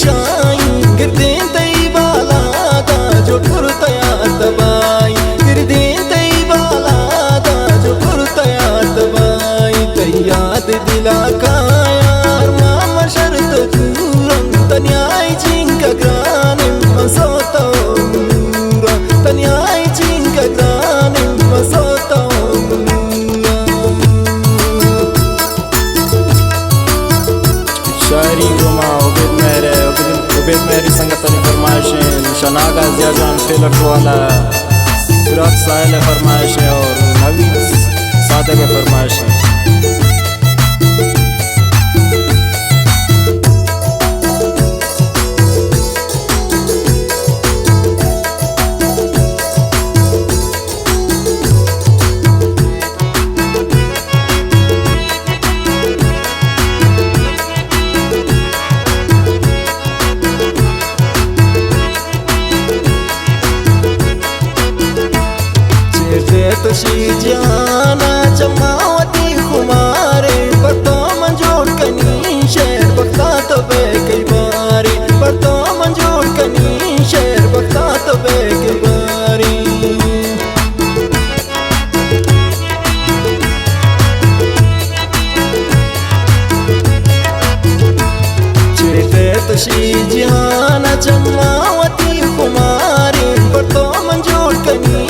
शाई गिरदें तई बाला दा जो टुरतया तबाई गिरदें तई बाला दा जो टुरतया तबाई तई याद दिला का यार मामा शर्त दूरम तन्याय चिंका ग्राने मसोता तन्याय चिंका ग्राने मसोता शायरी गुमा उबेद मेहरी संगतनी फरमाइशें शनागा ज़ियाजान फेलक वाला फिराक साहिल फरमाइशें और नवीद सादे के फरमाइशें। तशी जाना जमावती खुमारे पर तो मंजूर कनी शेर बख्ता तो बे कई बारी पर तो मंजूर कनी शेर बख्ता तो बे कई बारी चेते तशी जाना जमावती खुमारे पर तो मंजूर कनी